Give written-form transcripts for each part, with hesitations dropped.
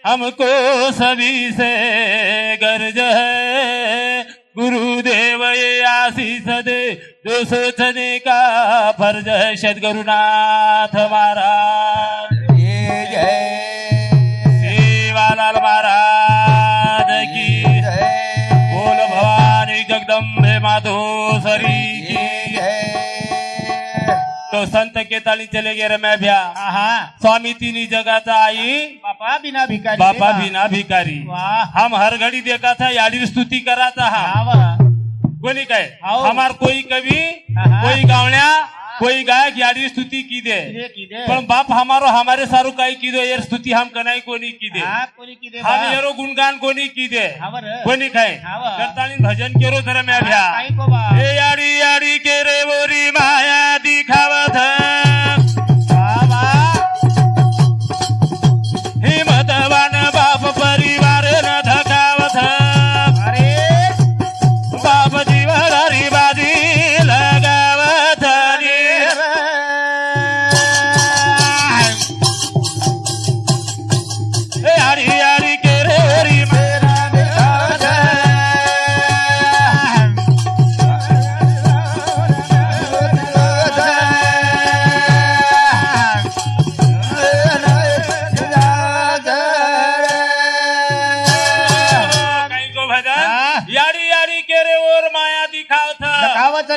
हमको सभी से गर्ज है गुरुदेव ये आशीष दे जो सोचने का फर्ज है सद्गुरुनाथ महाराज सेवालाल महाराज की बोल भवानी जगदम्बे माधोसरी की तो संत के ताली चले गए रम्या भ्या स्वामी तिन्ही जगाचा आई बापा बिना भिकारी बापा बिना भिकारी हम हर घड़ी देखा था याडी स्तुति करा था कोणी काय हमार कोई कवि कोई गावण्या कोई गायक याडी स्तुति की दे पण बाप हमारो हमारे सारू काई की दो यार स्तुति हम कनाई कोणी की दे हम यारो गुणगान कोणी की दे कोणी काय करतानी भजन केरो तर मैं भ्या ए याडी याडी के रे बोरी माया दिखावत हिमतवान बाप परिवार न धकावत बाप जीवन हरी बाजी लगावत हरी हरी के रे हरी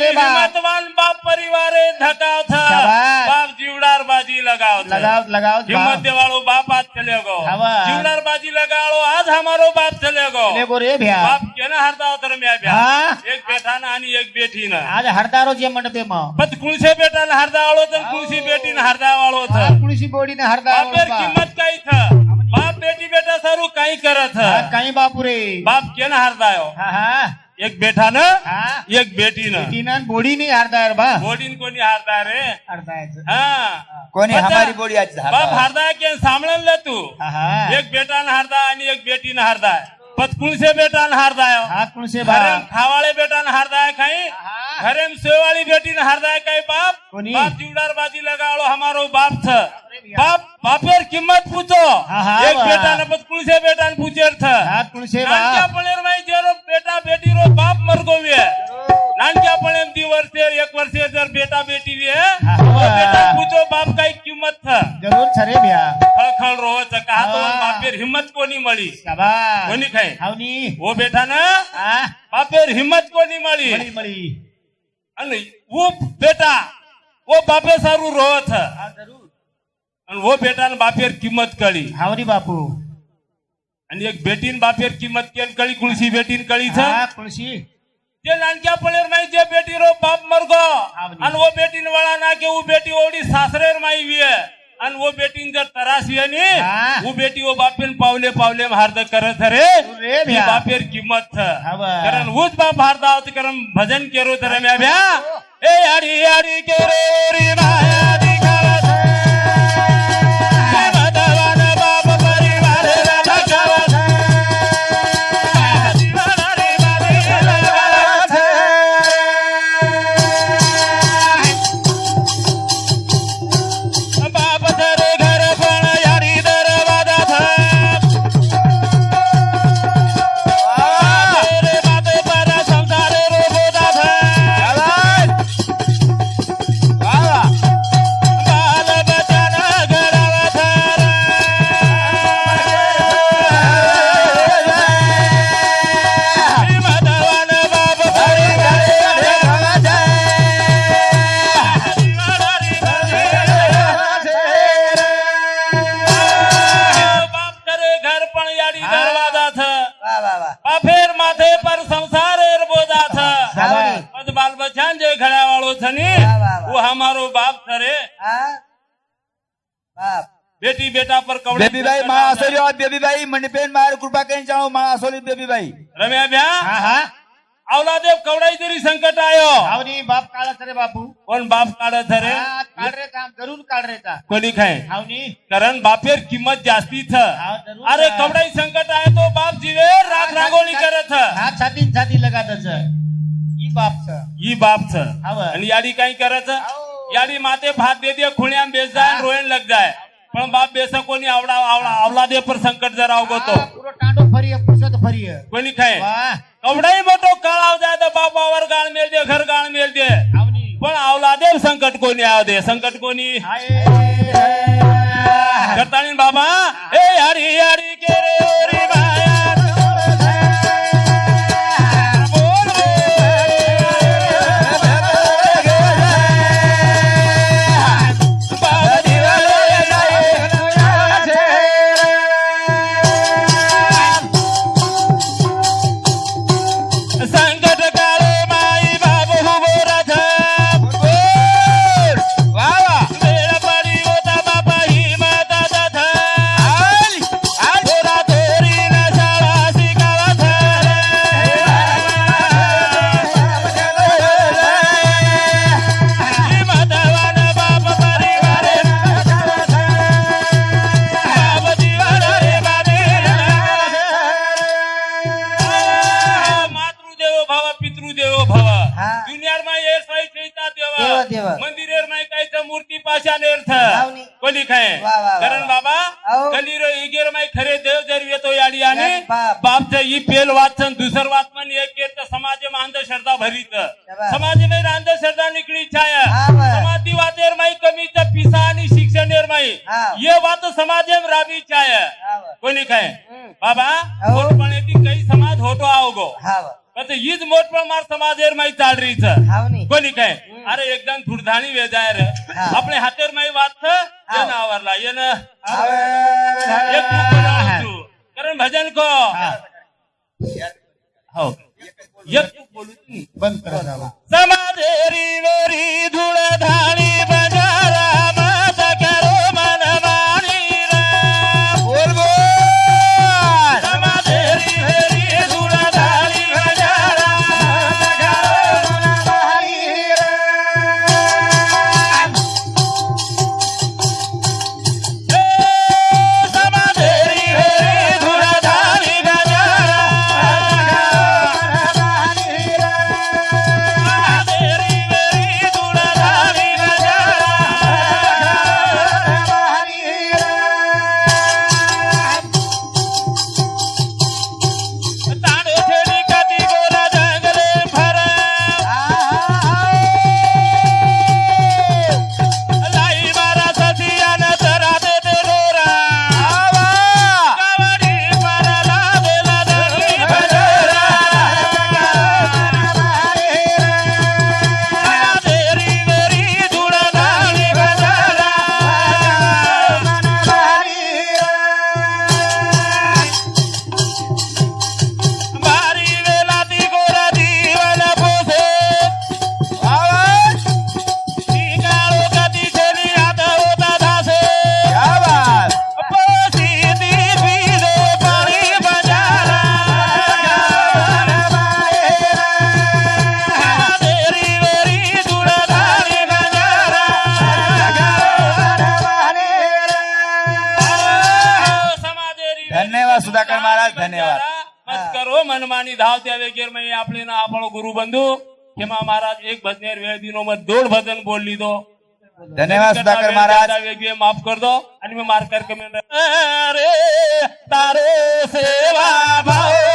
हिम्मतवान बाप परिवार धकाव था बाप जीवडार बाजी लगाओ हिम्मत वालों बाप आज चले गो जीवडार बाजी लगाओ आज हमारो बाप चले गो रे भ्या बाप केना हरदाव तर म्या भ्या एक बेटा ना आणि एक बेटी ना आज हरदारो जे मंडपे म पत कुणसे बेटा ना हरदावळो तर कुणसी बेटी ना हरदावळो था कुणसी बोडी ने हरदावळो बापेर किंमत काय था बाप बेटी बेटा सारू काही करत काही बापू रे बाप केना हरदायो एक बेटा न एक बेटी न बोडी नहीं हरदार बा बोडीन कोणी हारदाय रे कोणी हमारी बोडी आज बाप हारदाय के सांभळन ले तू एक बेटा न हारदाय आणि एक बेटी न हारदाय पत कुणसे बेटा न हारदाय कुणसे घरेम खावाळे बेटा न हारदाय काही घरेम सेवाळी बेटी न हारदाय काही बाप बाप जीवडार बाजी लगावलो हमारो बाप छ बाप बापेर किंमत पूछो एक बेटा न पत कुणसे बेटा न पूछेर था कुणसे नानक्या पळेर माई जेरो बेटा बेटी रो बाप मर गोवे नानक्या पळेर 2 वर्षेर 1 वर्षेर जर बेटा बेटी वे तो बेटा पूछो बाप काय किंमत था जरूर छरे भ्या खळखळ रोज कहा तो बापेर हिम्मत कोणी मळी शाबाश कोणी खाय हावनी वो बेटा न बापेर हिम्मत कोणी मळी आणि वो बेटा वो बापे सारू रोत जरूर आणि वो बेटा न बापेर किंमत कळी हावरी बापू आणि एक बेटीन बापेर किंमत केन कळी कुणसी बेटीन कळी छ कुणसी जे नानक्या पळेर माई जे बेटी रो बाप मरगो आणि वो बेटीन वळा ना के वो बेटी ओडी सासरेर माई विये आणि वो बेटीन जर तरास विये नी वो बेटी वो बापेन पावले पावले हार्द करत रे बापेर किंमत छ कारण उच बाप हार्द आवत करम भजन केरो तर म्या भ्या ए याडी याडी के रे माया दिखावत वो हमारो बाप थरे बेटी बेटा पर कवड़े बेबी भाई माँ असोली और बेबी भाई मंडपेन मार कृपा कहीं जाओ माँ असोली बेबी भाई रम्या भ्या औलादेव कवड़ाई तरी संकट आयो हावनी बाप काढत रे बापू कोण बाप काढत रे काढ रे काम जरूर काढ रे का कोणी खाय हावनी कारण बापेर किंमत जास्ती थ अरे कवड़ाई संकट आए तो बाप जीवे राग रागोली करत हात छाती लगातच ही बाप छ आणि याडी काही करत याडी माते भात दे दे खुण्याम बेस जाय रोयन लग जाय पण बाप बेसा कोणी आवडा आवलादे पर संकट जरा अवगतो પૂરો ટાંડો ફરીએ પૂછો તો ફરીએ कोणी खाय વાહ कवडाई मोठो कळाव जाय तर बापावर गाळ मेल दे घर गाळ मेल दे આવની पण आवलादे संकट कोणी आव दे संकट कोणी હાય करतानी बाबा ए हरी हरी के रे ओरी माया मंदिरेर माय काय मूर्ती पाशान अर्थ कोणी खाय कारण बाबा कलीरो इगेर माय खरे देव जर येतो याडी आणि बापचं ही पेल वाचन दुसर वाचमन एक केर तर समाज में अंधश्रद्धा भरीत समाज में अंधश्रद्धा निकली छाय समाधी वातेर माय कमीच पिसा आणि शिक्षणेर माय ये बात समाज में राबी छाय कोणी खाय बाबा मोठपणेती काही समाज होतो आवगो पण हीच मोठपण मार समाजेर माई चाल रहीच कोणी काय अरे एकदम धुडधाणी वेजाय रे आपले हातेर माई वाच येन आवरला येन एक तू कारण भजन को हो एक तू बोलू तुम्ही બંધ કરો જાવ समाजेरी वेरी धुडधाणी बजारा मत करो मन मानी रे बोल बोल समाजेरी वेरी धुडधाणी बजारा मत करो मन मानी रे समाजेरी वेरी धुडधाणी बजारा धन्यवाद सुधाकर महाराज धन्यवाद मत करो मनमानी धाव त्या वेगेर में आपले ना आपणो गुरु बंधू हेमा महाराज एक भजनेर वेळ दिनो मत दोड भजन बोल लीधो धन्यवाद सुधाकर महाराज वेगळे माफ कर दो आणि मी मार्कर कमेंट अरे तारो सेवा भाव